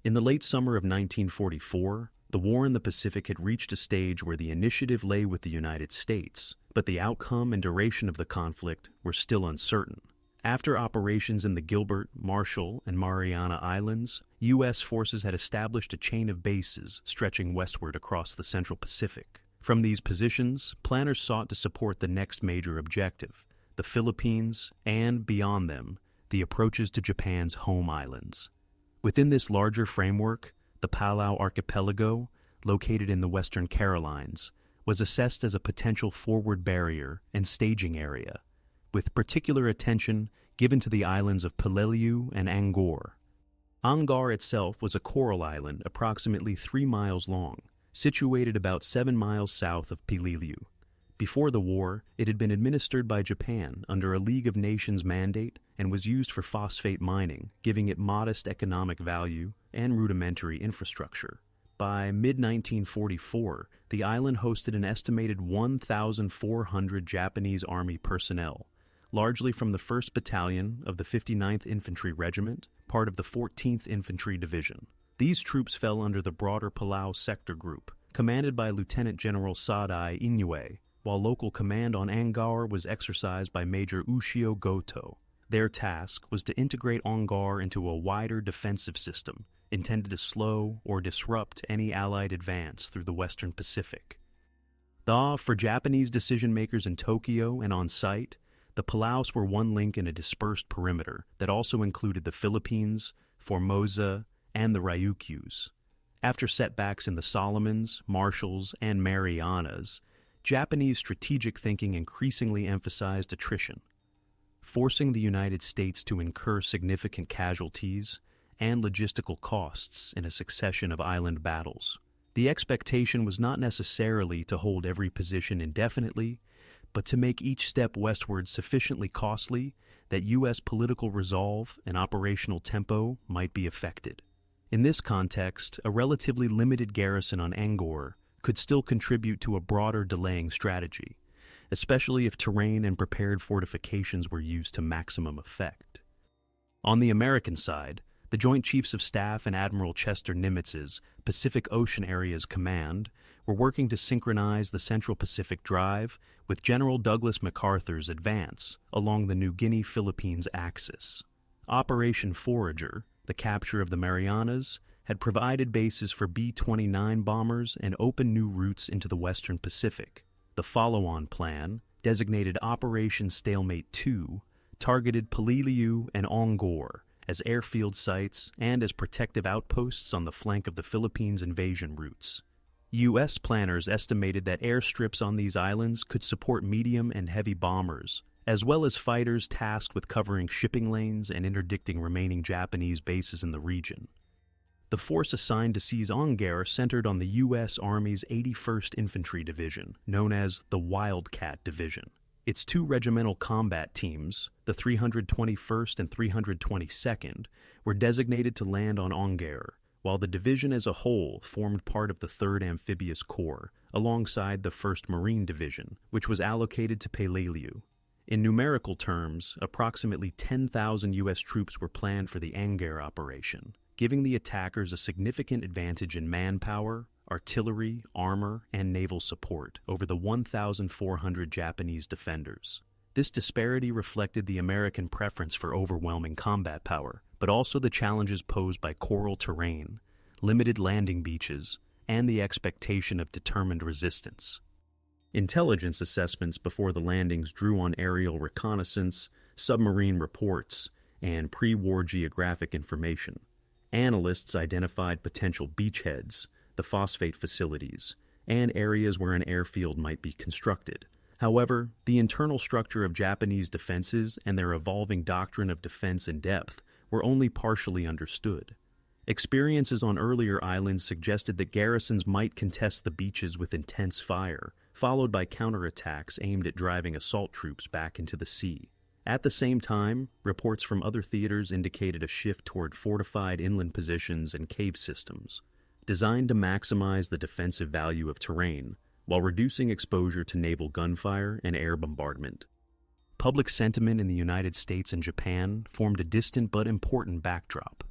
In the late summer of 1944, the war in the Pacific had reached a stage where the initiative lay with the United States, but the outcome and duration of the conflict were still uncertain. After operations in the Gilbert, Marshall, and Mariana Islands, U.S. forces had established a chain of bases stretching westward across the Central Pacific. From these positions, planners sought to support the next major objective, the Philippines, and, beyond them, the approaches to Japan's home islands. Within this larger framework, the Palau Archipelago, located in the Western Carolines, was assessed as a potential forward barrier and staging area, with particular attention given to the islands of Peleliu and Angaur. Angaur itself was a coral island approximately 3 miles long, situated about 7 miles south of Peleliu. Before the war, it had been administered by Japan under a League of Nations mandate and was used for phosphate mining, giving it modest economic value and rudimentary infrastructure. By mid-1944, the island hosted an estimated 1,400 Japanese Army personnel, largely from the 1st Battalion of the 59th Infantry Regiment, part of the 14th Infantry Division. These troops fell under the broader Palau Sector Group, commanded by Lieutenant General Sadai Inoue, while local command on Angaur was exercised by Major Ushio Goto. Their task was to integrate Angaur into a wider defensive system intended to slow or disrupt any Allied advance through the Western Pacific. Though for Japanese decision-makers in Tokyo and on site, the Palaus were one link in a dispersed perimeter that also included the Philippines, Formosa, and the Ryukyus. After setbacks in the Solomons, Marshalls, and Marianas, Japanese strategic thinking increasingly emphasized attrition, forcing the United States to incur significant casualties and logistical costs in a succession of island battles. The expectation was not necessarily to hold every position indefinitely, but to make each step westward sufficiently costly that U.S. political resolve and operational tempo might be affected. In this context, a relatively limited garrison on Angaur could still contribute to a broader delaying strategy, especially if terrain and prepared fortifications were used to maximum effect. On the American side, the Joint Chiefs of Staff and Admiral Chester Nimitz's Pacific Ocean Areas Command were working to synchronize the Central Pacific Drive with General Douglas MacArthur's advance along the New Guinea-Philippines axis. Operation Forager, the capture of the Marianas, had provided bases for B-29 bombers and opened new routes into the Western Pacific. The follow-on plan, designated Operation Stalemate 2, targeted Peleliu and Angaur as airfield sites and as protective outposts on the flank of the Philippines invasion routes. U.S. planners estimated that airstrips on these islands could support medium and heavy bombers, as well as fighters tasked with covering shipping lanes and interdicting remaining Japanese bases in the region. The force assigned to seize Angaur centered on the U.S. Army's 81st Infantry Division, known as the Wildcat Division. Its 2 regimental combat teams, the 321st and 322nd, were designated to land on Angaur, while the division as a whole formed part of the 3rd Amphibious Corps, alongside the 1st Marine Division, which was allocated to Peleliu. In numerical terms, approximately 10,000 U.S. troops were planned for the Angaur operation, giving the attackers a significant advantage in manpower, artillery, armor, and naval support over the 1,400 Japanese defenders. This disparity reflected the American preference for overwhelming combat power, but also the challenges posed by coral terrain, limited landing beaches, and the expectation of determined resistance. Intelligence assessments before the landings drew on aerial reconnaissance, submarine reports, and pre-war geographic information. Analysts identified potential beachheads, the phosphate facilities, and areas where an airfield might be constructed. However, the internal structure of Japanese defenses and their evolving doctrine of defense in depth were only partially understood. Experiences on earlier islands suggested that garrisons might contest the beaches with intense fire, followed by counterattacks aimed at driving assault troops back into the sea. At the same time, reports from other theaters indicated a shift toward fortified inland positions and cave systems, designed to maximize the defensive value of terrain while reducing exposure to naval gunfire and air bombardment. Public sentiment in the United States and Japan formed a distant but important backdrop.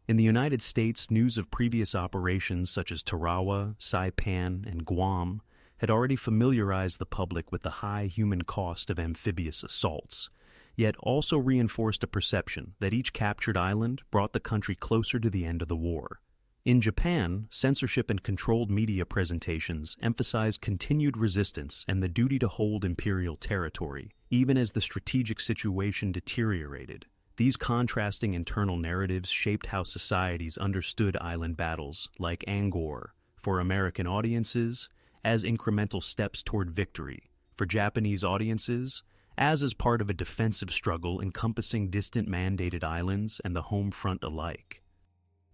In the United States, news of previous operations such as Tarawa, Saipan, and Guam had already familiarized the public with the high human cost of amphibious assaults, yet also reinforced a perception that each captured island brought the country closer to the end of the war. In Japan, censorship and controlled media presentations emphasized continued resistance and the duty to hold imperial territory, even as the strategic situation deteriorated. These contrasting internal narratives shaped how societies understood island battles like Angaur, for American audiences, as incremental steps toward victory, for Japanese audiences, as part of a defensive struggle encompassing distant mandated islands and the home front alike.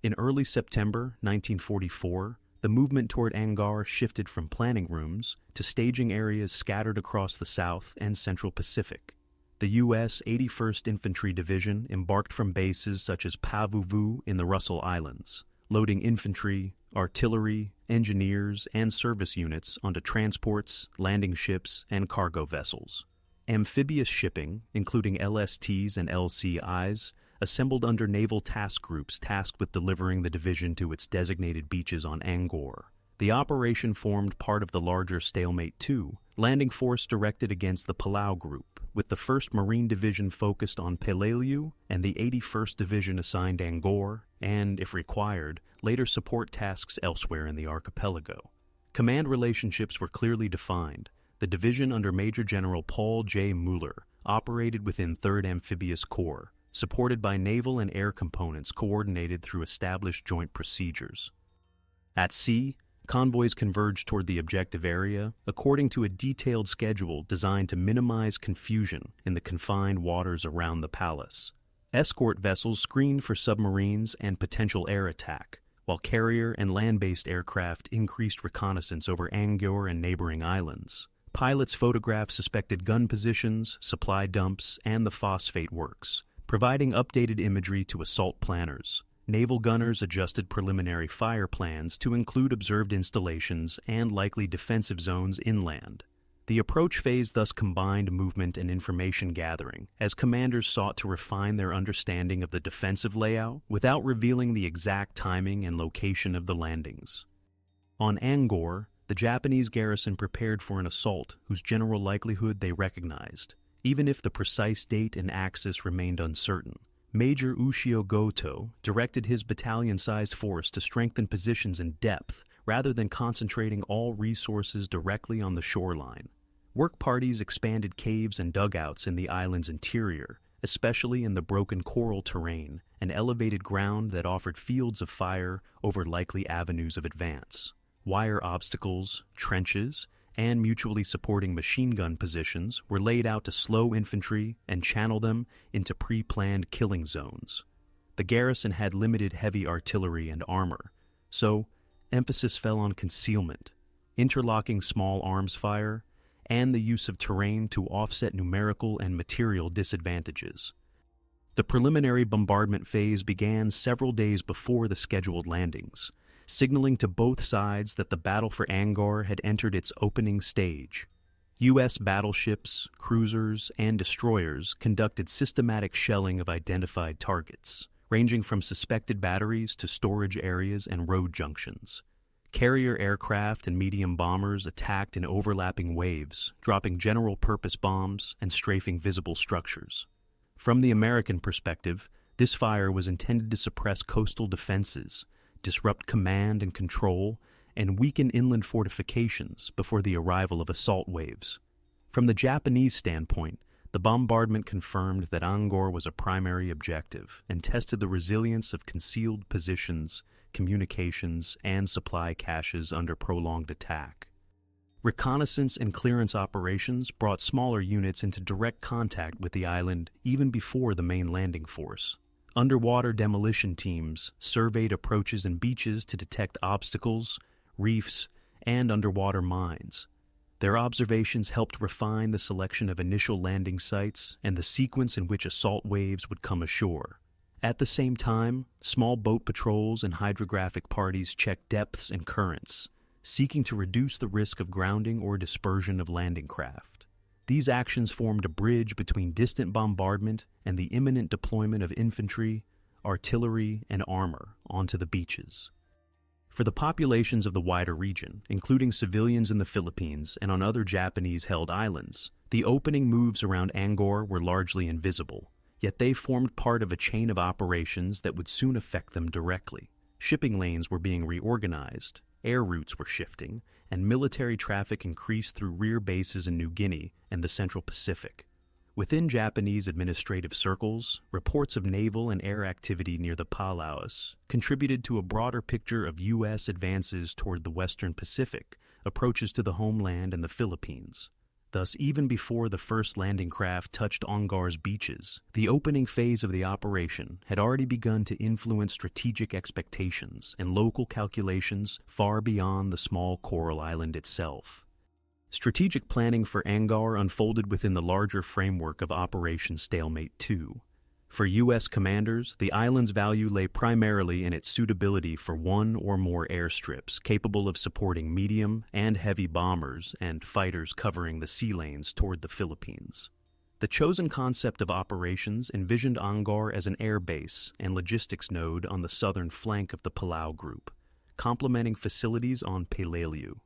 In early September 1944, the movement toward Angaur shifted from planning rooms to staging areas scattered across the South and Central Pacific. The U.S. 81st Infantry Division embarked from bases such as Pavuvu in the Russell Islands, loading infantry, artillery, engineers, and service units onto transports, landing ships, and cargo vessels. Amphibious shipping, including LSTs and LCIs, assembled under naval task groups tasked with delivering the division to its designated beaches on Angaur. The operation formed part of the larger Stalemate 2, landing force directed against the Palau Group, with the 1st Marine Division focused on Peleliu and the 81st Division assigned Angaur and, if required, later support tasks elsewhere in the archipelago. Command relationships were clearly defined. The division under Major General Paul J. Mueller operated within 3rd Amphibious Corps, supported by naval and air components coordinated through established joint procedures. At sea, convoys converged toward the objective area according to a detailed schedule designed to minimize confusion in the confined waters around the palace. Escort vessels screened for submarines and potential air attack, while carrier and land-based aircraft increased reconnaissance over Angaur and neighboring islands. Pilots photographed suspected gun positions, supply dumps, and the phosphate works, providing updated imagery to assault planners. Naval gunners adjusted preliminary fire plans to include observed installations and likely defensive zones inland. The approach phase thus combined movement and information gathering, as commanders sought to refine their understanding of the defensive layout without revealing the exact timing and location of the landings. On Angaur, the Japanese garrison prepared for an assault whose general likelihood they recognized, even if the precise date and axis remained uncertain. Major Ushio Goto directed his battalion-sized force to strengthen positions in depth rather than concentrating all resources directly on the shoreline. Work parties expanded caves and dugouts in the island's interior, especially in the broken coral terrain and elevated ground that offered fields of fire over likely avenues of advance. Wire obstacles, trenches, and mutually supporting machine gun positions were laid out to slow infantry and channel them into pre-planned killing zones. The garrison had limited heavy artillery and armor, so emphasis fell on concealment, interlocking small arms fire, and the use of terrain to offset numerical and material disadvantages. The preliminary bombardment phase began several days before the scheduled landings, signaling to both sides that the battle for Angaur had entered its opening stage. U.S. battleships, cruisers, and destroyers conducted systematic shelling of identified targets, ranging from suspected batteries to storage areas and road junctions. Carrier aircraft and medium bombers attacked in overlapping waves, dropping general-purpose bombs and strafing visible structures. From the American perspective, this fire was intended to suppress coastal defenses, disrupt command and control, and weaken inland fortifications before the arrival of assault waves. From the Japanese standpoint, the bombardment confirmed that Angaur was a primary objective and tested the resilience of concealed positions, communications, and supply caches under prolonged attack. Reconnaissance and clearance operations brought smaller units into direct contact with the island even before the main landing force. Underwater demolition teams surveyed approaches and beaches to detect obstacles, reefs, and underwater mines. Their observations helped refine the selection of initial landing sites and the sequence in which assault waves would come ashore. At the same time, small boat patrols and hydrographic parties checked depths and currents, seeking to reduce the risk of grounding or dispersion of landing craft. These actions formed a bridge between distant bombardment and the imminent deployment of infantry, artillery, and armor onto the beaches. For the populations of the wider region, including civilians in the Philippines and on other Japanese-held islands, the opening moves around Angaur were largely invisible, yet they formed part of a chain of operations that would soon affect them directly. Shipping lanes were being reorganized, air routes were shifting, and military traffic increased through rear bases in New Guinea and the Central Pacific. Within Japanese administrative circles, reports of naval and air activity near the Palau's contributed to a broader picture of U.S. advances toward the Western Pacific, approaches to the homeland and the Philippines. Thus, even before the first landing craft touched Angaur's beaches, the opening phase of the operation had already begun to influence strategic expectations and local calculations far beyond the small coral island itself. Strategic planning for Angaur unfolded within the larger framework of Operation Stalemate II. For U.S. commanders, the island's value lay primarily in its suitability for one or more airstrips capable of supporting medium and heavy bombers and fighters covering the sea lanes toward the Philippines. The chosen concept of operations envisioned Angaur as an air base and logistics node on the southern flank of the Palau Group, complementing facilities on Peleliu.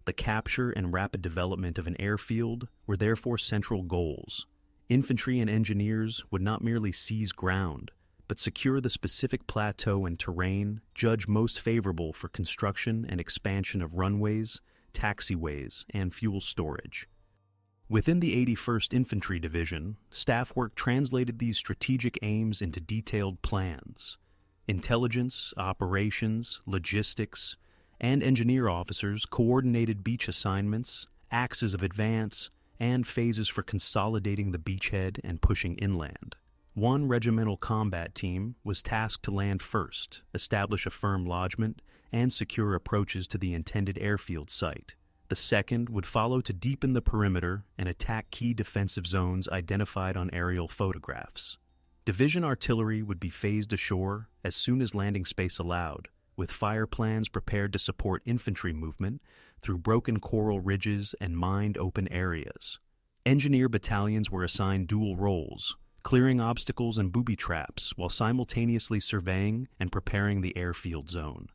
The capture and rapid development of an airfield were therefore central goals. Infantry and engineers would not merely seize ground, but secure the specific plateau and terrain judged most favorable for construction and expansion of runways, taxiways, and fuel storage. Within the 81st Infantry Division, staff work translated these strategic aims into detailed plans. Intelligence, operations, logistics, and engineer officers coordinated beach assignments, axes of advance, and phases for consolidating the beachhead and pushing inland. One regimental combat team was tasked to land first, establish a firm lodgment, and secure approaches to the intended airfield site. The second would follow to deepen the perimeter and attack key defensive zones identified on aerial photographs. Division artillery would be phased ashore as soon as landing space allowed, with fire plans prepared to support infantry movement through broken coral ridges and mined open areas. Engineer battalions were assigned dual roles, clearing obstacles and booby traps while simultaneously surveying and preparing the airfield zone.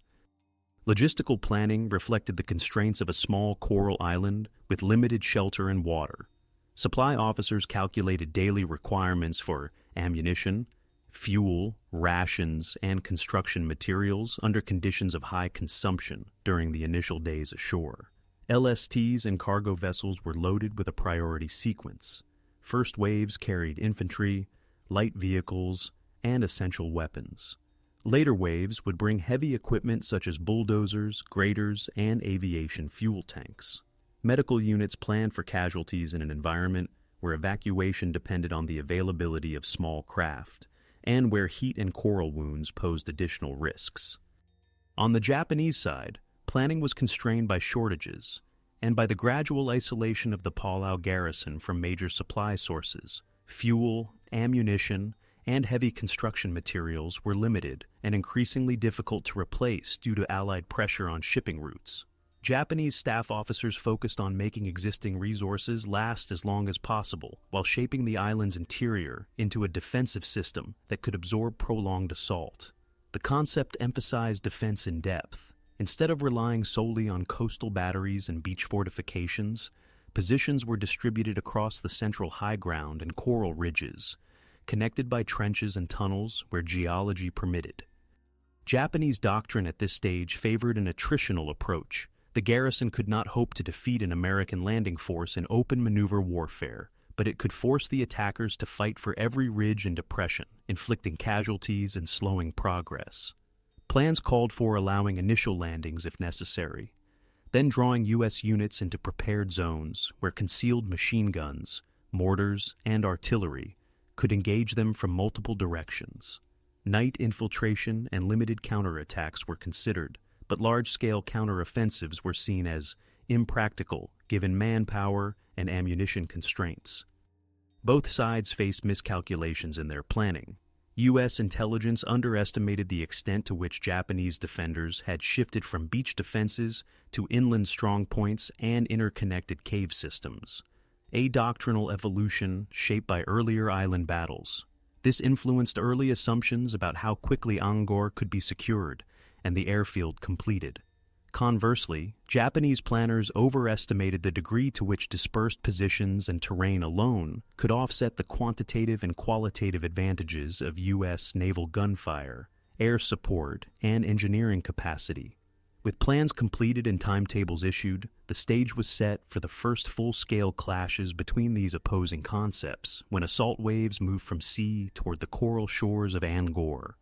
Logistical planning reflected the constraints of a small coral island with limited shelter and water. Supply officers calculated daily requirements for ammunition, fuel, rations, and construction materials under conditions of high consumption during the initial days ashore. LSTs and cargo vessels were loaded with a priority sequence. First waves carried infantry, light vehicles, and essential weapons. Later waves would bring heavy equipment such as bulldozers, graders, and aviation fuel tanks. Medical units planned for casualties in an environment where evacuation depended on the availability of small craft, and where heat and coral wounds posed additional risks. On the Japanese side, planning was constrained by shortages and by the gradual isolation of the Palau garrison from major supply sources. Fuel, ammunition, and heavy construction materials were limited and increasingly difficult to replace due to Allied pressure on shipping routes. Japanese staff officers focused on making existing resources last as long as possible, while shaping the island's interior into a defensive system that could absorb prolonged assault. The concept emphasized defense in depth. Instead of relying solely on coastal batteries and beach fortifications, positions were distributed across the central high ground and coral ridges, connected by trenches and tunnels where geology permitted. Japanese doctrine at this stage favored an attritional approach. The garrison could not hope to defeat an American landing force in open maneuver warfare, but it could force the attackers to fight for every ridge and depression, inflicting casualties and slowing progress. Plans called for allowing initial landings if necessary, then drawing U.S. units into prepared zones where concealed machine guns, mortars, and artillery could engage them from multiple directions. Night infiltration and limited counterattacks were considered, but large-scale counteroffensives were seen as impractical given manpower and ammunition constraints. Both sides faced miscalculations in their planning. U.S. intelligence underestimated the extent to which Japanese defenders had shifted from beach defenses to inland strongpoints and interconnected cave systems, a doctrinal evolution shaped by earlier island battles. This influenced early assumptions about how quickly Angaur could be secured and the airfield completed. Conversely, Japanese planners overestimated the degree to which dispersed positions and terrain alone could offset the quantitative and qualitative advantages of U.S. naval gunfire, air support, and engineering capacity. With plans completed and timetables issued, the stage was set for the first full-scale clashes between these opposing concepts when assault waves moved from sea toward the coral shores of Angaur.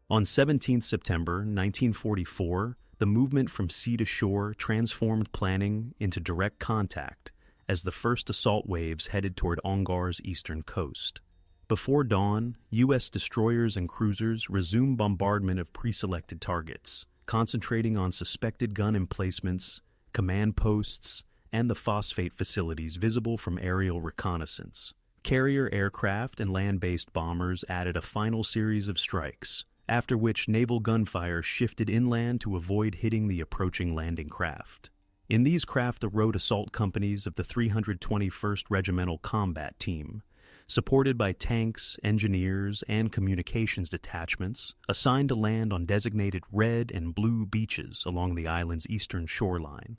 On 17 September 1944, the movement from sea to shore transformed planning into direct contact as the first assault waves headed toward Angaur's eastern coast. Before dawn, U.S. destroyers and cruisers resumed bombardment of pre-selected targets, concentrating on suspected gun emplacements, command posts, and the phosphate facilities visible from aerial reconnaissance. Carrier aircraft and land-based bombers added a final series of strikes, after which naval gunfire shifted inland to avoid hitting the approaching landing craft. In these craft rode assault companies of the 321st Regimental Combat Team, supported by tanks, engineers, and communications detachments, assigned to land on designated red and blue beaches along the island's eastern shoreline.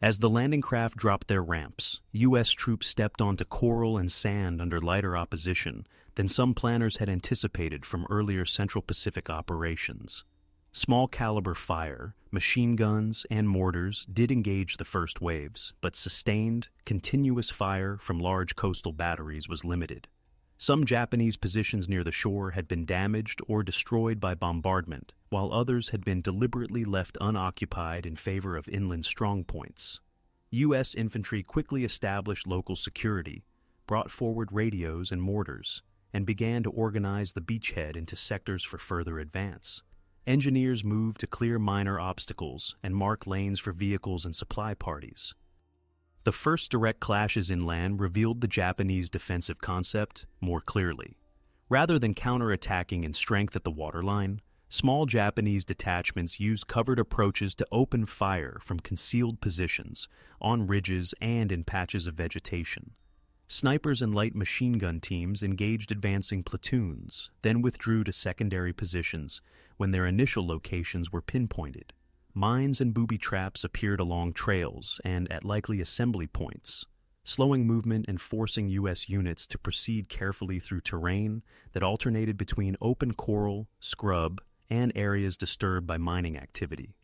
As the landing craft dropped their ramps, U.S. troops stepped onto coral and sand under lighter opposition than some planners had anticipated from earlier Central Pacific operations. Small-caliber fire, machine guns, and mortars did engage the first waves, but sustained, continuous fire from large coastal batteries was limited. Some Japanese positions near the shore had been damaged or destroyed by bombardment, while others had been deliberately left unoccupied in favor of inland strongpoints. U.S. infantry quickly established local security, brought forward radios and mortars, and began to organize the beachhead into sectors for further advance. Engineers moved to clear minor obstacles and mark lanes for vehicles and supply parties. The first direct clashes inland revealed the Japanese defensive concept more clearly. Rather than counterattacking in strength at the waterline, small Japanese detachments used covered approaches to open fire from concealed positions, on ridges and in patches of vegetation. Snipers and light machine gun teams engaged advancing platoons, then withdrew to secondary positions when their initial locations were pinpointed. Mines and booby traps appeared along trails and at likely assembly points, slowing movement and forcing U.S. units to proceed carefully through terrain that alternated between open coral, scrub, and areas disturbed by mining activity.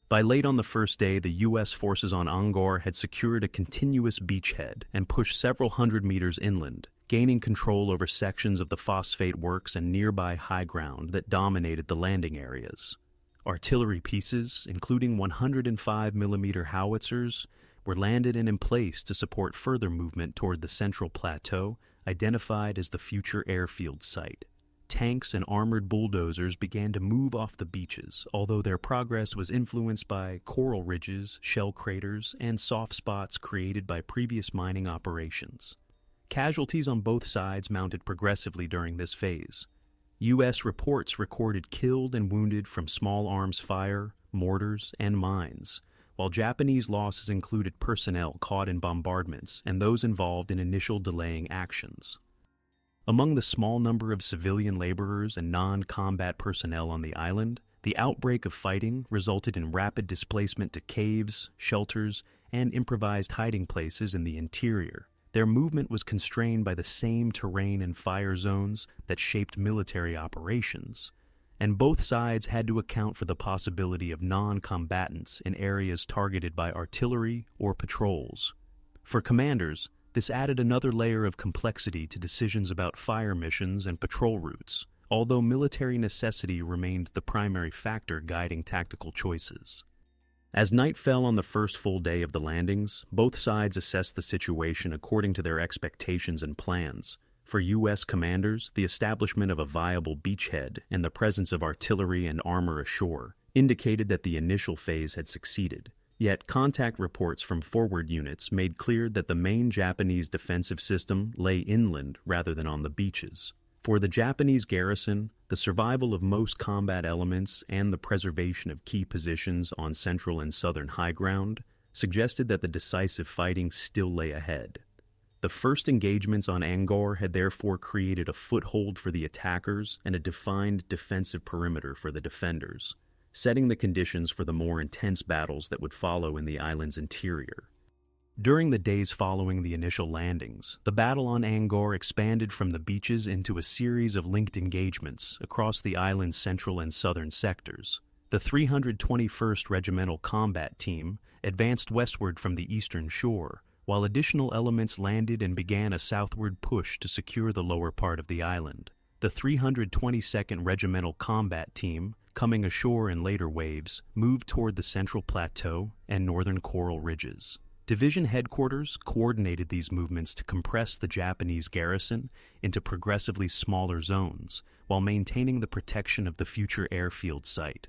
By late on the first day, the U.S. forces on Angaur had secured a continuous beachhead and pushed several hundred meters inland, gaining control over sections of the phosphate works and nearby high ground that dominated the landing areas. Artillery pieces, including 105mm howitzers, were landed and in place to support further movement toward the central plateau, identified as the future airfield site. Tanks and armored bulldozers began to move off the beaches, although their progress was influenced by coral ridges, shell craters, and soft spots created by previous mining operations. Casualties on both sides mounted progressively during this phase. U.S. reports recorded killed and wounded from small arms fire, mortars, and mines, while Japanese losses included personnel caught in bombardments and those involved in initial delaying actions. Among the small number of civilian laborers and non-combat personnel on the island, the outbreak of fighting resulted in rapid displacement to caves, shelters, and improvised hiding places in the interior. Their movement was constrained by the same terrain and fire zones that shaped military operations, and both sides had to account for the possibility of non-combatants in areas targeted by artillery or patrols. For commanders, this added another layer of complexity to decisions about fire missions and patrol routes, although military necessity remained the primary factor guiding tactical choices. As night fell on the first full day of the landings, both sides assessed the situation according to their expectations and plans. For U.S. commanders, the establishment of a viable beachhead and the presence of artillery and armor ashore indicated that the initial phase had succeeded. Yet contact reports from forward units made clear that the main Japanese defensive system lay inland rather than on the beaches. For the Japanese garrison, the survival of most combat elements and the preservation of key positions on central and southern high ground suggested that the decisive fighting still lay ahead. The first engagements on Angaur had therefore created a foothold for the attackers and a defined defensive perimeter for the defenders, setting the conditions for the more intense battles that would follow in the island's interior. During the days following the initial landings, the battle on Angaur expanded from the beaches into a series of linked engagements across the island's central and southern sectors. The 321st Regimental Combat Team advanced westward from the eastern shore, while additional elements landed and began a southward push to secure the lower part of the island. The 322nd Regimental Combat Team, coming ashore in later waves, moved toward the central plateau and northern coral ridges. Division headquarters coordinated these movements to compress the Japanese garrison into progressively smaller zones, while maintaining the protection of the future airfield site.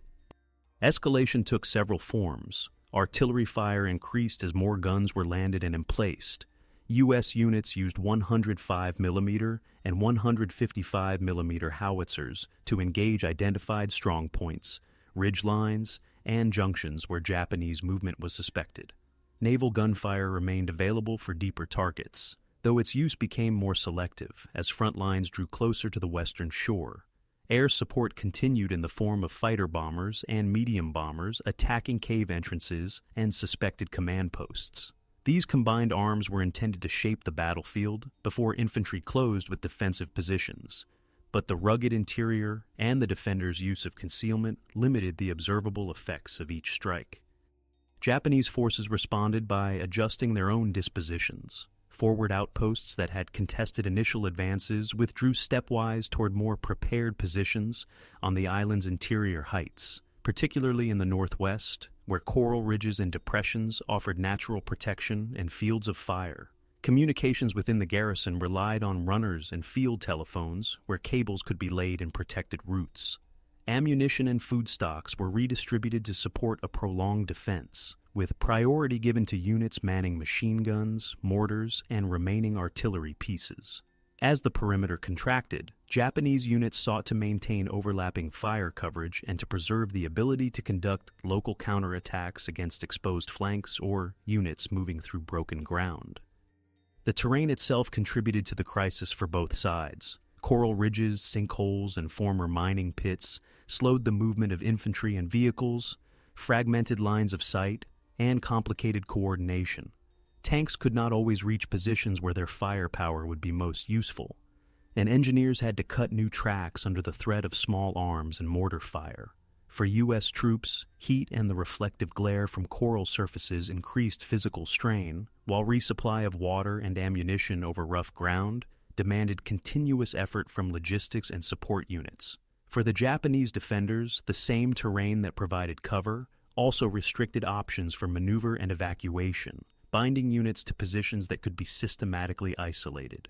Escalation took several forms. Artillery fire increased as more guns were landed and emplaced. U.S. units used 105mm and 155mm howitzers to engage identified strong points, ridge lines, and junctions where Japanese movement was suspected. Naval gunfire remained available for deeper targets, though its use became more selective as front lines drew closer to the western shore. Air support continued in the form of fighter bombers and medium bombers attacking cave entrances and suspected command posts. These combined arms were intended to shape the battlefield before infantry closed with defensive positions, but the rugged interior and the defenders' use of concealment limited the observable effects of each strike. Japanese forces responded by adjusting their own dispositions. Forward outposts that had contested initial advances withdrew stepwise toward more prepared positions on the island's interior heights, particularly in the northwest, where coral ridges and depressions offered natural protection and fields of fire. Communications within the garrison relied on runners and field telephones where cables could be laid in protected routes. Ammunition and food stocks were redistributed to support a prolonged defense, with priority given to units manning machine guns, mortars, and remaining artillery pieces. As the perimeter contracted, Japanese units sought to maintain overlapping fire coverage and to preserve the ability to conduct local counterattacks against exposed flanks or units moving through broken ground. The terrain itself contributed to the crisis for both sides. Coral ridges, sinkholes, and former mining pits slowed the movement of infantry and vehicles, fragmented lines of sight, and complicated coordination. Tanks could not always reach positions where their firepower would be most useful, and engineers had to cut new tracks under the threat of small arms and mortar fire. For U.S. troops, heat and the reflective glare from coral surfaces increased physical strain, while resupply of water and ammunition over rough ground demanded continuous effort from logistics and support units. For the Japanese defenders, the same terrain that provided cover also restricted options for maneuver and evacuation, binding units to positions that could be systematically isolated.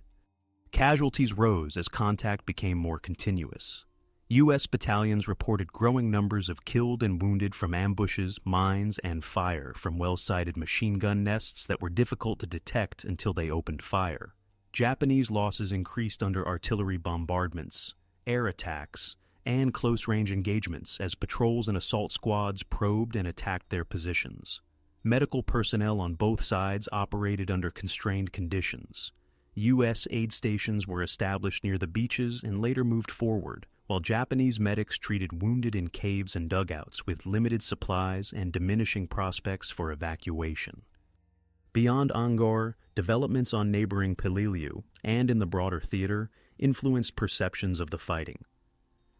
Casualties rose as contact became more continuous. U.S. battalions reported growing numbers of killed and wounded from ambushes, mines, and fire from well-sighted machine gun nests that were difficult to detect until they opened fire. Japanese losses increased under artillery bombardments, air attacks, and close-range engagements as patrols and assault squads probed and attacked their positions. Medical personnel on both sides operated under constrained conditions. U.S. aid stations were established near the beaches and later moved forward, while Japanese medics treated wounded in caves and dugouts with limited supplies and diminishing prospects for evacuation. Beyond Angaur, developments on neighboring Peleliu and in the broader theater influenced perceptions of the fighting.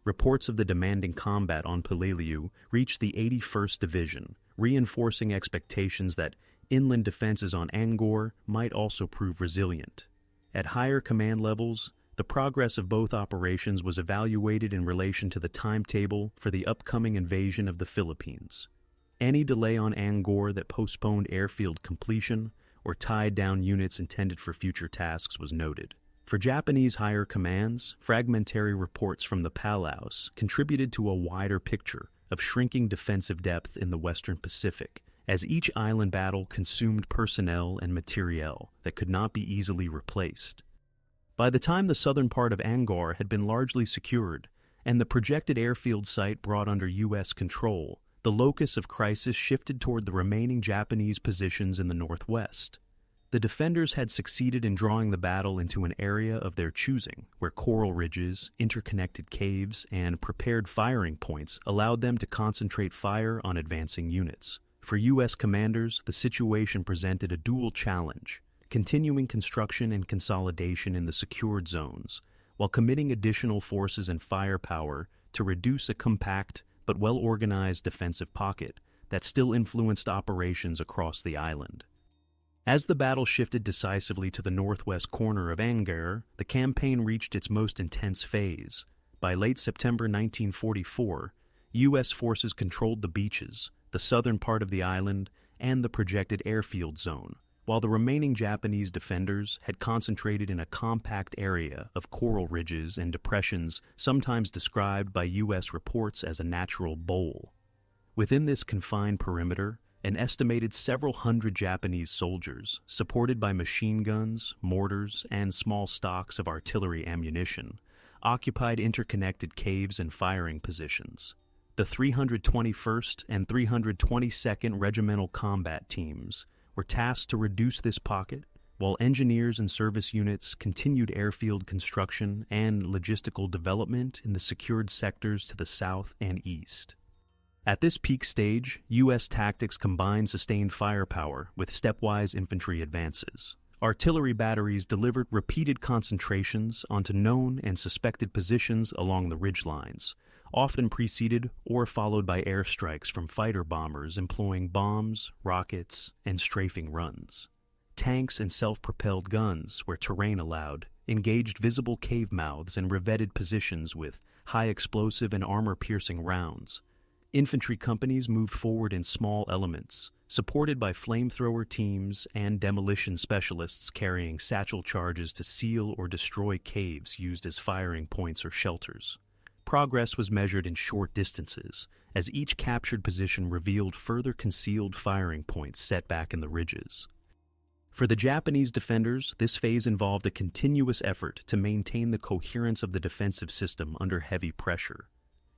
Reports of the demanding combat on Peleliu reached the 81st Division, reinforcing expectations that inland defenses on Angaur might also prove resilient. At higher command levels, the progress of both operations was evaluated in relation to the timetable for the upcoming invasion of the Philippines. Any delay on Angaur that postponed airfield completion or tied down units intended for future tasks was noted. For Japanese higher commands, fragmentary reports from the Palaus contributed to a wider picture of shrinking defensive depth in the Western Pacific, as each island battle consumed personnel and materiel that could not be easily replaced. By the time the southern part of Angaur had been largely secured and the projected airfield site brought under U.S. control, the locus of crisis shifted toward the remaining Japanese positions in the northwest. The defenders had succeeded in drawing the battle into an area of their choosing, where coral ridges, interconnected caves, and prepared firing points allowed them to concentrate fire on advancing units. For U.S. commanders, the situation presented a dual challenge: continuing construction and consolidation in the secured zones, while committing additional forces and firepower to reduce a compact but well-organized defensive pocket that still influenced operations across the island. As the battle shifted decisively to the northwest corner of Angaur, the campaign reached its most intense phase. By late September 1944, U.S. forces controlled the beaches, the southern part of the island, and the projected airfield zone, while the remaining Japanese defenders had concentrated in a compact area of coral ridges and depressions sometimes described by U.S. reports as a natural bowl. Within this confined perimeter, an estimated several hundred Japanese soldiers, supported by machine guns, mortars, and small stocks of artillery ammunition, occupied interconnected caves and firing positions. The 321st and 322nd Regimental Combat Teams were tasked to reduce this pocket, while engineers and service units continued airfield construction and logistical development in the secured sectors to the south and east. At this peak stage, U.S. tactics combined sustained firepower with stepwise infantry advances. Artillery batteries delivered repeated concentrations onto known and suspected positions along the ridgelines, often preceded or followed by airstrikes from fighter bombers employing bombs, rockets, and strafing runs. Tanks and self-propelled guns, where terrain allowed, engaged visible cave mouths and revetted positions with high explosive and armor-piercing rounds. Infantry companies moved forward in small elements, supported by flamethrower teams and demolition specialists carrying satchel charges to seal or destroy caves used as firing points or shelters. Progress was measured in short distances, as each captured position revealed further concealed firing points set back in the ridges. For the Japanese defenders, this phase involved a continuous effort to maintain the coherence of the defensive system under heavy pressure.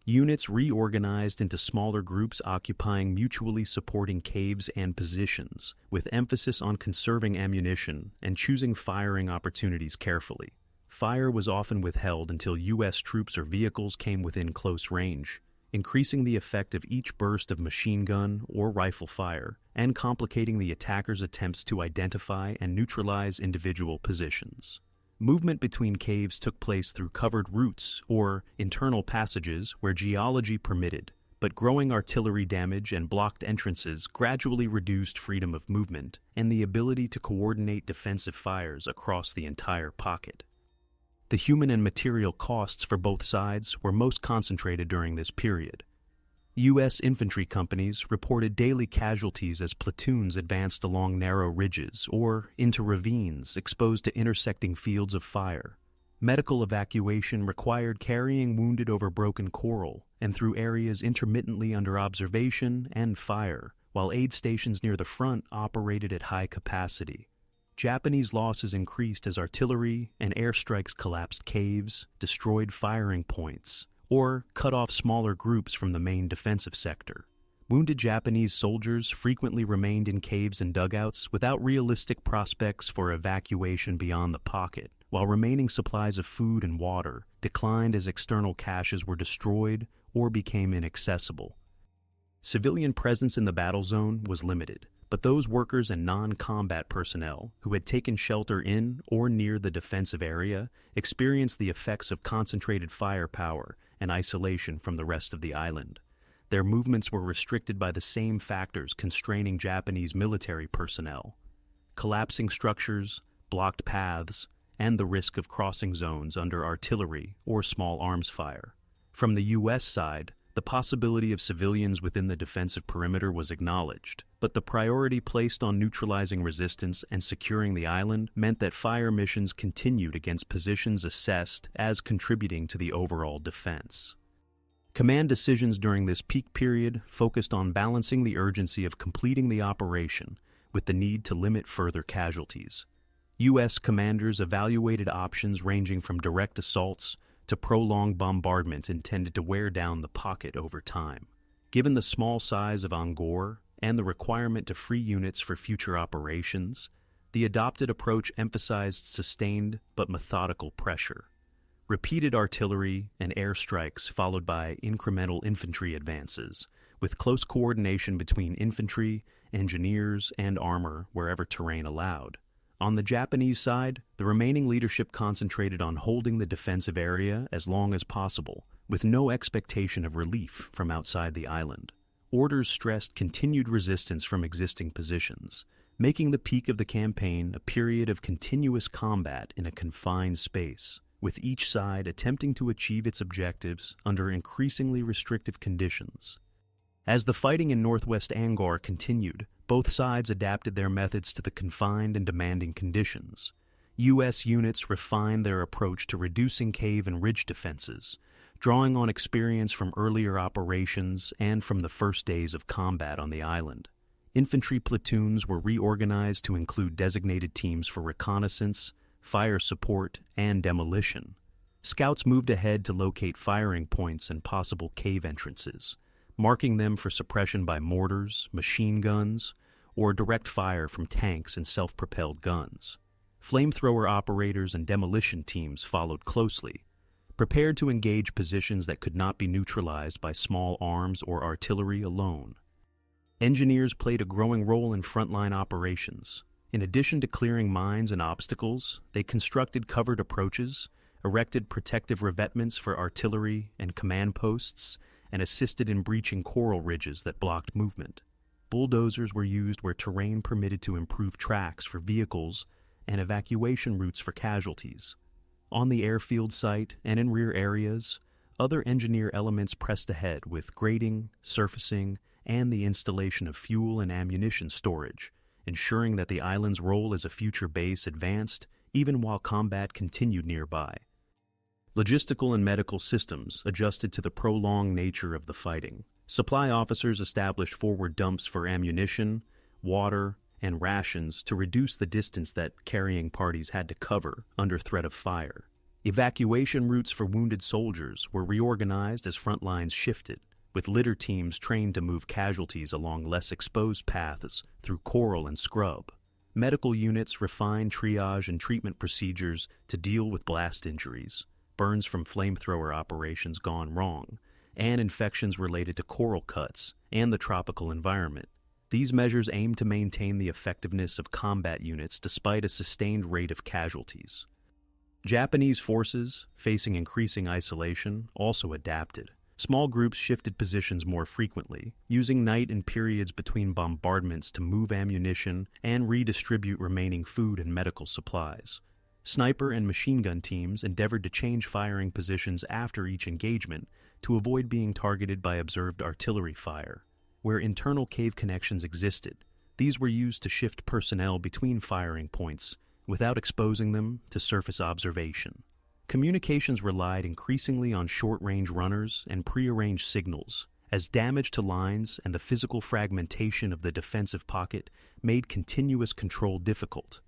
Units reorganized into smaller groups occupying mutually supporting caves and positions, with emphasis on conserving ammunition and choosing firing opportunities carefully. Fire was often withheld until U.S. troops or vehicles came within close range, increasing the effect of each burst of machine gun or rifle fire and complicating the attacker's attempts to identify and neutralize individual positions. Movement between caves took place through covered routes or internal passages where geology permitted, but growing artillery damage and blocked entrances gradually reduced freedom of movement and the ability to coordinate defensive fires across the entire pocket. The human and material costs for both sides were most concentrated during this period. U.S. infantry companies reported daily casualties as platoons advanced along narrow ridges or into ravines exposed to intersecting fields of fire. Medical evacuation required carrying wounded over broken coral and through areas intermittently under observation and fire, while aid stations near the front operated at high capacity. Japanese losses increased as artillery and airstrikes collapsed caves, destroyed firing points, or cut off smaller groups from the main defensive sector. Wounded Japanese soldiers frequently remained in caves and dugouts without realistic prospects for evacuation beyond the pocket, while remaining supplies of food and water declined as external caches were destroyed or became inaccessible. Civilian presence in the battle zone was limited, but those workers and non-combat personnel who had taken shelter in or near the defensive area experienced the effects of concentrated firepower and isolation from the rest of the island. Their movements were restricted by the same factors constraining Japanese military personnel: collapsing structures, blocked paths, and the risk of crossing zones under artillery or small arms fire. From the U.S. side, the possibility of civilians within the defensive perimeter was acknowledged, but the priority placed on neutralizing resistance and securing the island meant that fire missions continued against positions assessed as contributing to the overall defense. Command decisions during this peak period focused on balancing the urgency of completing the operation with the need to limit further casualties. U.S. commanders evaluated options ranging from direct assaults to prolonged bombardment intended to wear down the pocket over time. Given the small size of Angaur and the requirement to free units for future operations, The adopted approach emphasized sustained but methodical pressure. Repeated artillery and airstrikes followed by incremental infantry advances, with close coordination between infantry, engineers, and armor wherever terrain allowed. On the Japanese side, the remaining leadership concentrated on holding the defensive area as long as possible, with no expectation of relief from outside the island. Orders stressed continued resistance from existing positions, making the peak of the campaign a period of continuous combat in a confined space, with each side attempting to achieve its objectives under increasingly restrictive conditions. As the fighting in northwest Angaur continued, both sides adapted their methods to the confined and demanding conditions. U.S. units refined their approach to reducing cave and ridge defenses, drawing on experience from earlier operations and from the first days of combat on the island. Infantry platoons were reorganized to include designated teams for reconnaissance, fire support, and demolition. Scouts moved ahead to locate firing points and possible cave entrances, marking them for suppression by mortars, machine guns, or direct fire from tanks and self-propelled guns. Flamethrower operators and demolition teams followed closely, prepared to engage positions that could not be neutralized by small arms or artillery alone. Engineers played a growing role in frontline operations. In addition to clearing mines and obstacles, they constructed covered approaches, erected protective revetments for artillery and command posts, and assisted in breaching coral ridges that blocked movement. Bulldozers were used where terrain permitted to improve tracks for vehicles and evacuation routes for casualties. On the airfield site and in rear areas, other engineer elements pressed ahead with grading, surfacing, and the installation of fuel and ammunition storage, ensuring that the island's role as a future base advanced even while combat continued nearby. Logistical and medical systems adjusted to the prolonged nature of the fighting. Supply officers established forward dumps for ammunition, water, and rations to reduce the distance that carrying parties had to cover under threat of fire. Evacuation routes for wounded soldiers were reorganized as front lines shifted, with litter teams trained to move casualties along less exposed paths through coral and scrub. Medical units refined triage and treatment procedures to deal with blast injuries, burns from flamethrower operations gone wrong, and infections related to coral cuts and the tropical environment. These measures aim to maintain the effectiveness of combat units despite a sustained rate of casualties. Japanese forces, facing increasing isolation, also adapted. Small groups shifted positions more frequently, using night and periods between bombardments to move ammunition and redistribute remaining food and medical supplies. Sniper and machine gun teams endeavored to change firing positions after each engagement to avoid being targeted by observed artillery fire. Where internal cave connections existed, these were used to shift personnel between firing points without exposing them to surface observation. Communications relied increasingly on short-range runners and prearranged signals, as damage to lines and the physical fragmentation of the defensive pocket made continuous control difficult.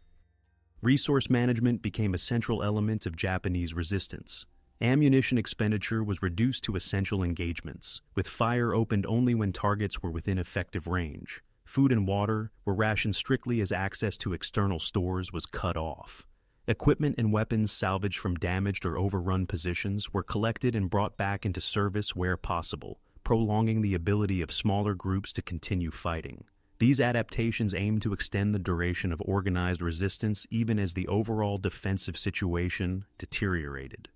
Resource management became a central element of Japanese resistance. Ammunition expenditure was reduced to essential engagements, with fire opened only when targets were within effective range. Food and water were rationed strictly as access to external stores was cut off. Equipment and weapons salvaged from damaged or overrun positions were collected and brought back into service where possible, prolonging the ability of smaller groups to continue fighting. These adaptations aimed to extend the duration of organized resistance even as the overall defensive situation deteriorated.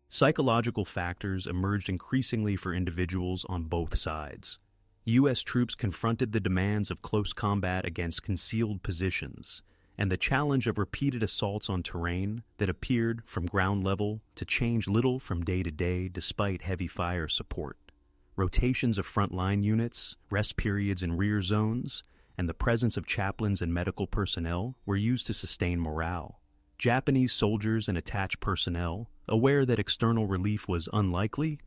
Psychological factors emerged increasingly for individuals on both sides. U.S. troops confronted the demands of close combat against concealed positions, and the challenge of repeated assaults on terrain that appeared from ground level to change little from day to day despite heavy fire support. Rotations of frontline units, rest periods in rear zones, and the presence of chaplains and medical personnel were used to sustain morale. Japanese soldiers and attached personnel, aware that external relief was unlikely,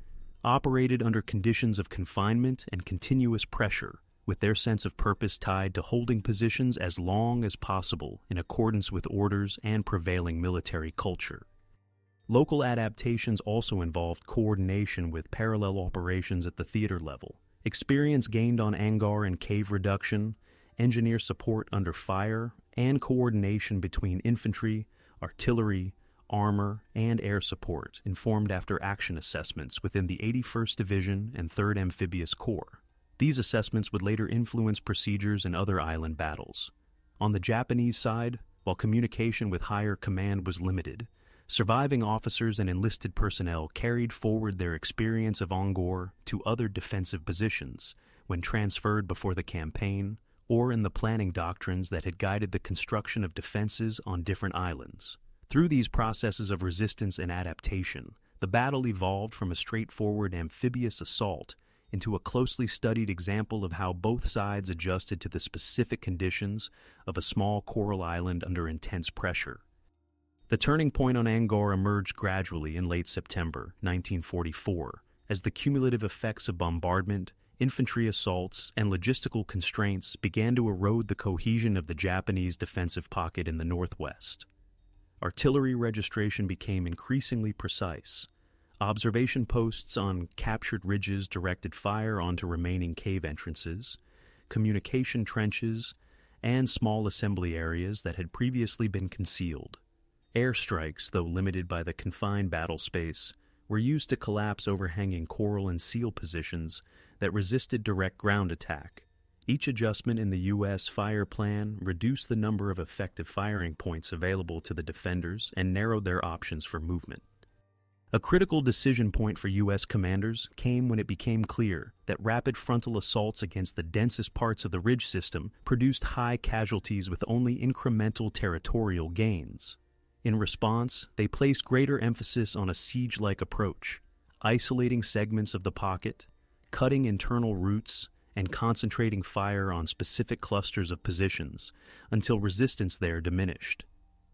operated under conditions of confinement and continuous pressure, with their sense of purpose tied to holding positions as long as possible in accordance with orders and prevailing military culture. Local adaptations also involved coordination with parallel operations at the theater level. Experience gained on Angaur and cave reduction engineer support under fire, and coordination between infantry, artillery, armor, and air support informed after-action assessments within the 81st Division and 3rd Amphibious Corps. These assessments would later influence procedures in other island battles. On the Japanese side, while communication with higher command was limited, surviving officers and enlisted personnel carried forward their experience of Angaur to other defensive positions when transferred before the campaign or in the planning doctrines that had guided the construction of defenses on different islands. Through these processes of resistance and adaptation, the battle evolved from a straightforward amphibious assault into a closely studied example of how both sides adjusted to the specific conditions of a small coral island under intense pressure. The turning point on Angaur emerged gradually in late September 1944 as the cumulative effects of bombardment, infantry assaults, and logistical constraints began to erode the cohesion of the Japanese defensive pocket in the northwest. Artillery registration became increasingly precise. Observation posts on captured ridges directed fire onto remaining cave entrances, communication trenches, and small assembly areas that had previously been concealed. Airstrikes, though limited by the confined battle space, were used to collapse overhanging coral and seal positions that resisted direct ground attack. Each adjustment in the U.S. fire plan reduced the number of effective firing points available to the defenders and narrowed their options for movement. A critical decision point for U.S. commanders came when it became clear that rapid frontal assaults against the densest parts of the ridge system produced high casualties with only incremental territorial gains. In response, they placed greater emphasis on a siege-like approach, isolating segments of the pocket, cutting internal routes, and concentrating fire on specific clusters of positions until resistance there diminished.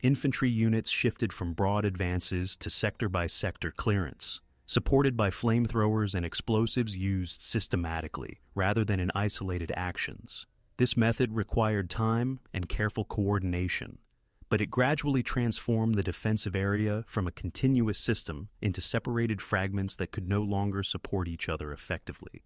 Infantry units shifted from broad advances to sector-by-sector clearance, supported by flamethrowers and explosives used systematically rather than in isolated actions. This method required time and careful coordination, but it gradually transformed the defensive area from a continuous system into separated fragments that could no longer support each other effectively.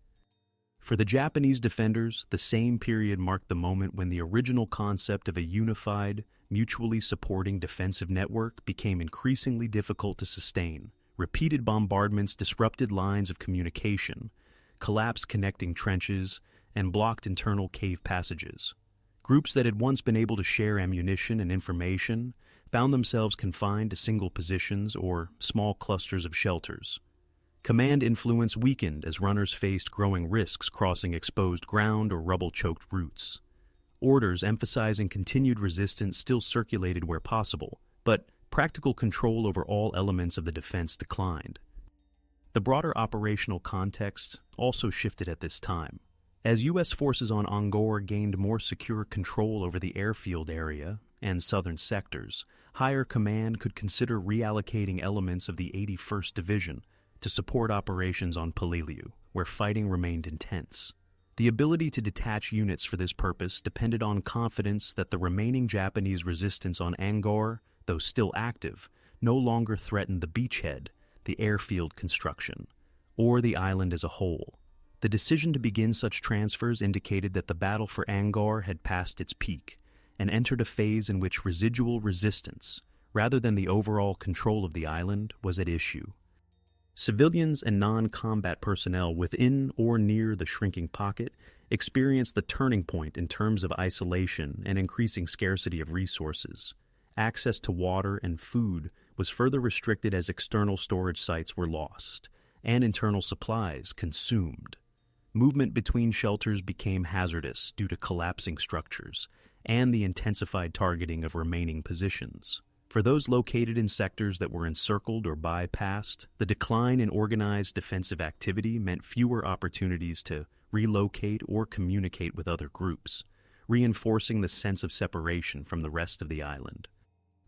For the Japanese defenders, the same period marked the moment when the original concept of a unified, mutually supporting defensive network became increasingly difficult to sustain. Repeated bombardments disrupted lines of communication, collapsed connecting trenches, and blocked internal cave passages. Groups that had once been able to share ammunition and information found themselves confined to single positions or small clusters of shelters. Command influence weakened as runners faced growing risks crossing exposed ground or rubble-choked routes. Orders emphasizing continued resistance still circulated where possible, but practical control over all elements of the defense declined. The broader operational context also shifted at this time. As U.S. forces on Angaur gained more secure control over the airfield area and southern sectors, higher command could consider reallocating elements of the 81st Division to support operations on Peleliu, where fighting remained intense. The ability to detach units for this purpose depended on confidence that the remaining Japanese resistance on Angaur, though still active, no longer threatened the beachhead, the airfield construction, or the island as a whole. The decision to begin such transfers indicated that the battle for Angaur had passed its peak and entered a phase in which residual resistance, rather than the overall control of the island, was at issue. Civilians and non-combat personnel within or near the shrinking pocket experienced the turning point in terms of isolation and increasing scarcity of resources. Access to water and food was further restricted as external storage sites were lost, and internal supplies consumed. Movement between shelters became hazardous due to collapsing structures and the intensified targeting of remaining positions. For those located in sectors that were encircled or bypassed, the decline in organized defensive activity meant fewer opportunities to relocate or communicate with other groups, reinforcing the sense of separation from the rest of the island.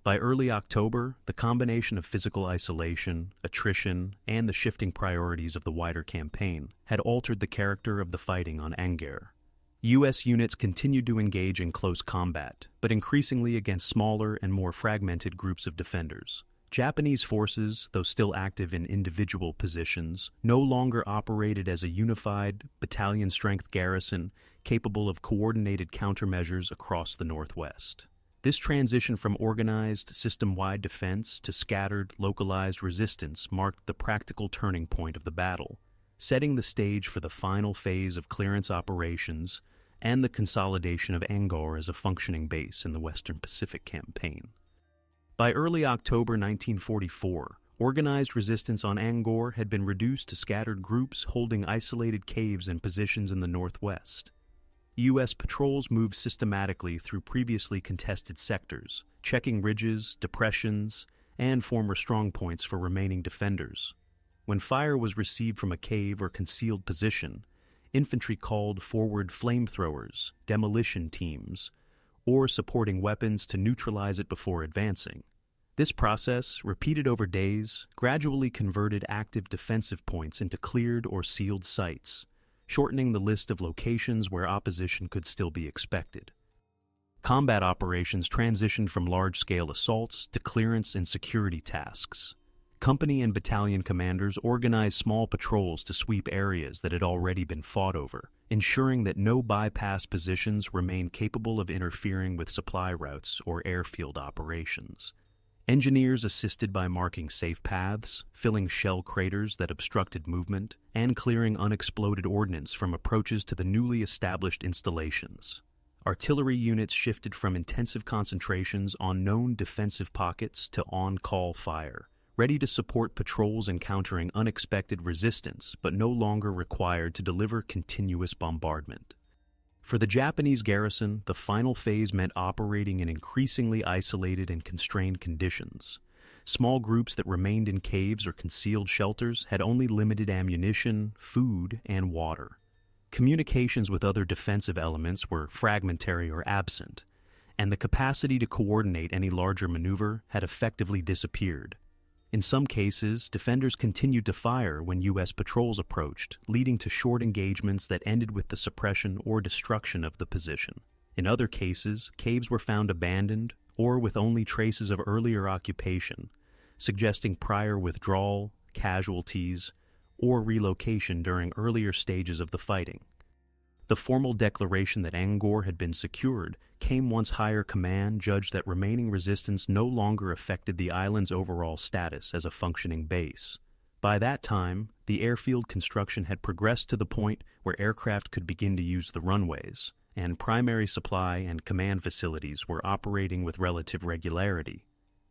By early October, the combination of physical isolation, attrition, and the shifting priorities of the wider campaign had altered the character of the fighting on Angaur. U.S. units continued to engage in close combat, but increasingly against smaller and more fragmented groups of defenders. Japanese forces, though still active in individual positions, no longer operated as a unified, battalion-strength garrison capable of coordinated countermeasures across the Northwest. This transition from organized, system-wide defense to scattered, localized resistance marked the practical turning point of the battle, setting the stage for the final phase of clearance operations and the consolidation of Angaur as a functioning base in the Western Pacific Campaign. By early October 1944, organized resistance on Angaur had been reduced to scattered groups holding isolated caves and positions in the northwest. U.S. patrols moved systematically through previously contested sectors, checking ridges, depressions, and former strongpoints for remaining defenders. When fire was received from a cave or concealed position, infantry called forward flamethrowers, demolition teams, or supporting weapons to neutralize it before advancing. This process, repeated over days, gradually converted active defensive points into cleared or sealed sites, shortening the list of locations where opposition could still be expected. Combat operations transitioned from large-scale assaults to clearance and security tasks. Company and battalion commanders organized small patrols to sweep areas that had already been fought over, ensuring that no bypass positions remained capable of interfering with supply routes or airfield operations. Engineers assisted by marking safe paths, filling shell craters that obstructed movement, and clearing unexploded ordnance from approaches to the newly established installations. Artillery units shifted from intensive concentrations on known defensive pockets to on-call fire, ready to support patrols encountering unexpected resistance but no longer required to deliver continuous bombardment. For the Japanese garrison, the final phase meant operating in increasingly isolated and constrained conditions. Small groups that remained in caves or concealed shelters had only limited ammunition, food, and water. Communications with other defensive elements were fragmentary or absent, and the capacity to coordinate any larger maneuver had effectively disappeared. In some cases, defenders continued to fire when U.S. patrols approached, leading to short engagements that ended with the suppression or destruction of the position. In other cases, caves were found abandoned or with only traces of earlier occupation, suggesting prior withdrawal, casualties, or relocation during earlier stages of the fighting. The formal declaration that Angaur had been secured came once higher command judged that remaining resistance no longer affected the island's overall status as a functioning base. By that time, the airfield construction had progressed to the point where aircraft could begin to use the runways, and primary supply and command facilities were operating with relative regularity.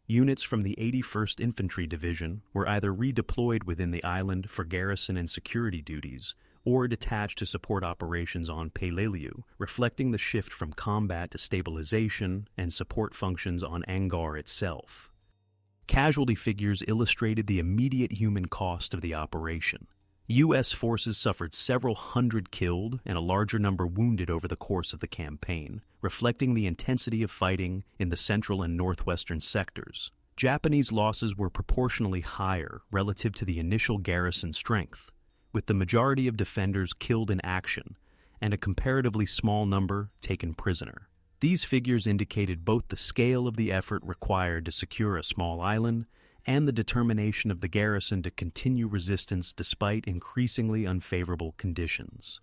Units from the 81st Infantry Division were either redeployed within the island for garrison and security duties, or detached to support operations on Peleliu, reflecting the shift from combat to stabilization and support functions on Angaur itself. Casualty figures illustrated the immediate human cost of the operation. U.S. forces suffered several hundred killed and a larger number wounded over the course of the campaign, reflecting the intensity of fighting in the central and northwestern sectors. Japanese losses were proportionally higher relative to the initial garrison strength, with the majority of defenders killed in action and a comparatively small number taken prisoner. These figures indicated both the scale of the effort required to secure a small island and the determination of the garrison to continue resistance despite increasingly unfavorable conditions.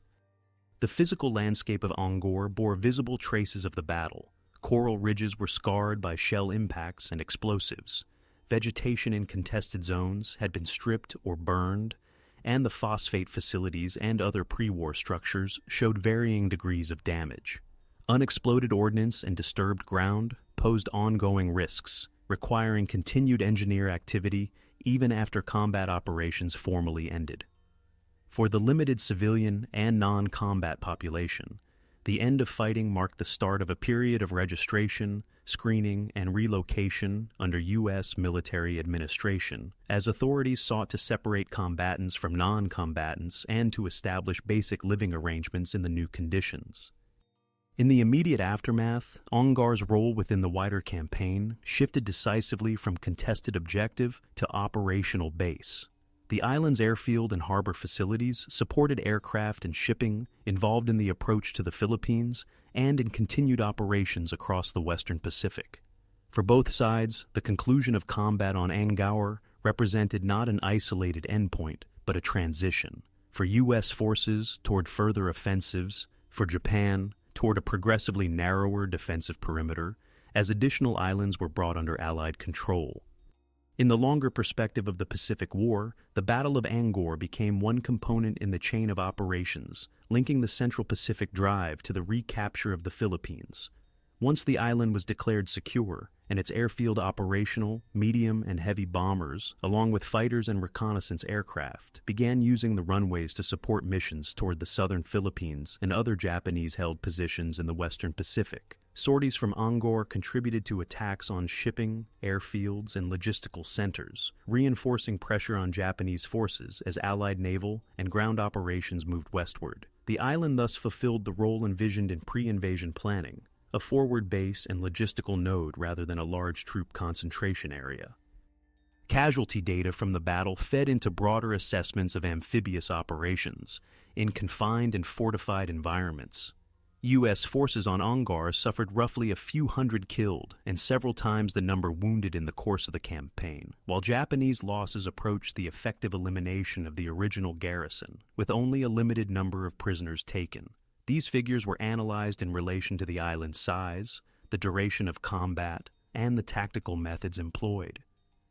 The physical landscape of Angaur bore visible traces of the battle. Coral ridges were scarred by shell impacts and explosives. Vegetation in contested zones had been stripped or burned, and the phosphate facilities and other pre-war structures showed varying degrees of damage. Unexploded ordnance and disturbed ground posed ongoing risks, requiring continued engineer activity even after combat operations formally ended. For the limited civilian and non-combat population, the end of fighting marked the start of a period of registration, screening, and relocation under U.S. military administration, as authorities sought to separate combatants from non-combatants and to establish basic living arrangements in the new conditions. In the immediate aftermath, Angaur's role within the wider campaign shifted decisively from contested objective to operational base. The island's airfield and harbor facilities supported aircraft and shipping involved in the approach to the Philippines and in continued operations across the Western Pacific. For both sides, the conclusion of combat on Angaur represented not an isolated endpoint, but a transition. For U.S. forces toward further offensives, For Japan, toward a progressively narrower defensive perimeter, as additional islands were brought under Allied control. In the longer perspective of the Pacific War, the Battle of Angaur became one component in the chain of operations, linking the Central Pacific Drive to the recapture of the Philippines. Once the island was declared secure, and its airfield operational, medium and heavy bombers, along with fighters and reconnaissance aircraft, began using the runways to support missions toward the southern Philippines and other Japanese-held positions in the western Pacific. Sorties from Angaur contributed to attacks on shipping, airfields, and logistical centers, reinforcing pressure on Japanese forces as Allied naval and ground operations moved westward. The island thus fulfilled the role envisioned in pre-invasion planning, a forward base and logistical node rather than a large troop concentration area. Casualty data from the battle fed into broader assessments of amphibious operations in confined and fortified environments. U.S. forces on Angaur suffered roughly a few hundred killed and several times the number wounded in the course of the campaign, while Japanese losses approached the effective elimination of the original garrison, with only a limited number of prisoners taken. These figures were analyzed in relation to the island's size, the duration of combat, and the tactical methods employed.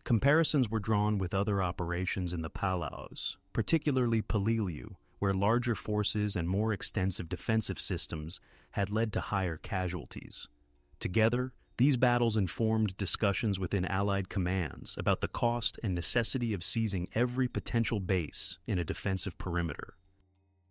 Comparisons were drawn with other operations in the Palaus, particularly Peleliu, where larger forces and more extensive defensive systems had led to higher casualties. Together, these battles informed discussions within Allied commands about the cost and necessity of seizing every potential base in a defensive perimeter.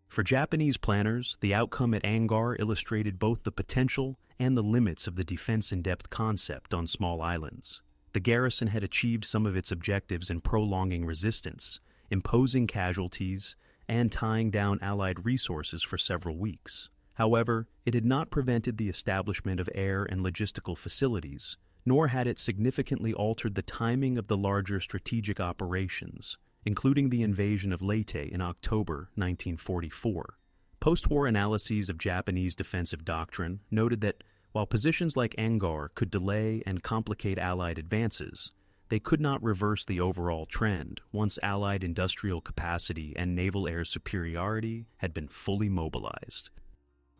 For Japanese planners, the outcome at Angaur illustrated both the potential and the limits of the defense-in-depth concept on small islands. The garrison had achieved some of its objectives in prolonging resistance, imposing casualties, and tying down Allied resources for several weeks. However, it had not prevented the establishment of air and logistical facilities, nor had it significantly altered the timing of the larger strategic operations, including the invasion of Leyte in October 1944. Post-war analyses of Japanese defensive doctrine noted that while positions like Angaur could delay and complicate Allied advances, they could not reverse the overall trend once Allied industrial capacity and naval air superiority had been fully mobilized.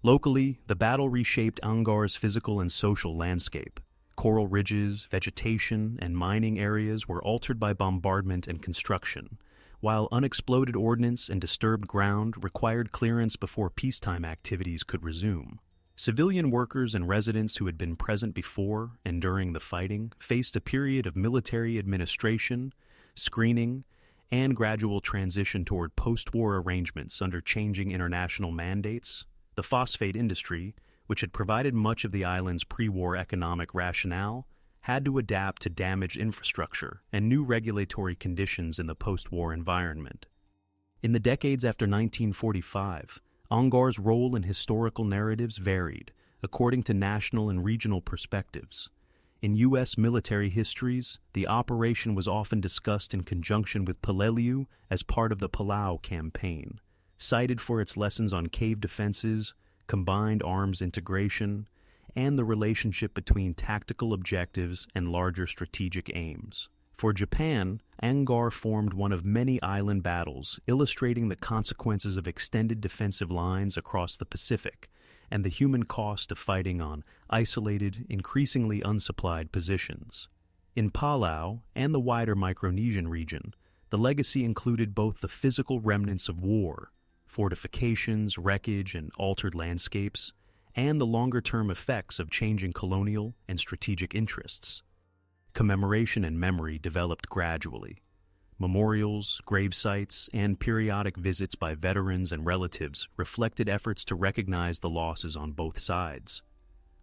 Locally, the battle reshaped Angaur's physical and social landscape. Coral ridges, vegetation, and mining areas were altered by bombardment and construction, while unexploded ordnance and disturbed ground required clearance before peacetime activities could resume. Civilian workers and residents who had been present before and during the fighting faced a period of military administration, screening, and gradual transition toward post-war arrangements under changing international mandates. The phosphate industry, which had provided much of the island's pre-war economic rationale, had to adapt to damaged infrastructure and new regulatory conditions in the post-war environment. In the decades after 1945, Angaur's role in historical narratives varied, according to national and regional perspectives. In U.S. military histories, the operation was often discussed in conjunction with Peleliu as part of the Palau campaign, cited for its lessons on cave defenses, combined arms integration, and the relationship between tactical objectives and larger strategic aims. For Japan, Angaur formed one of many island battles, illustrating the consequences of extended defensive lines across the Pacific and the human cost of fighting on isolated, increasingly unsupplied positions. In Palau and the wider Micronesian region, the legacy included both the physical remnants of war, fortifications, wreckage, and altered landscapes, and the longer-term effects of changing colonial and strategic interests. Commemoration and memory developed gradually. Memorials, grave sites, and periodic visits by veterans and relatives reflected efforts to recognize the losses on both sides.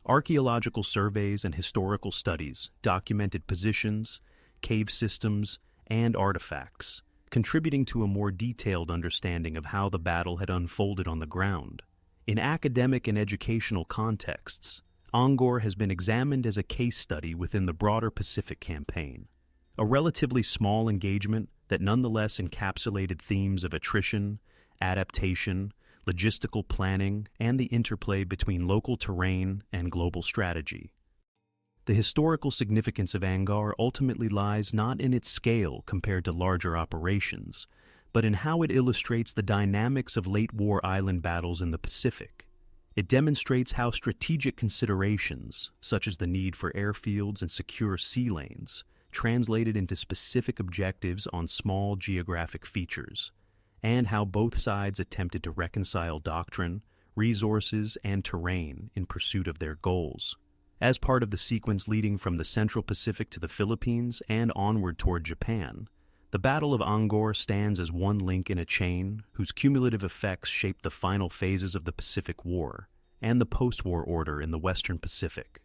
Archaeological surveys and historical studies documented positions, cave systems, and artifacts, contributing to a more detailed understanding of how the battle had unfolded on the ground. In academic and educational contexts, Angaur has been examined as a case study within the broader Pacific campaign, a relatively small engagement that nonetheless encapsulated themes of attrition, adaptation, logistical planning, and the interplay between local terrain and global strategy. The historical significance of Angaur ultimately lies not in its scale compared to larger operations, but in how it illustrates the dynamics of late-war island battles in the Pacific. It demonstrates how strategic considerations, such as the need for airfields and secure sea lanes, translated into specific objectives on small geographic features, and how both sides attempted to reconcile doctrine, resources, and terrain in pursuit of their goals. As part of the sequence leading from the Central Pacific to the Philippines and onward toward Japan, the Battle of Angaur stands as one link in a chain whose cumulative effects shaped the final phases of the Pacific War and the post-war order in the Western Pacific.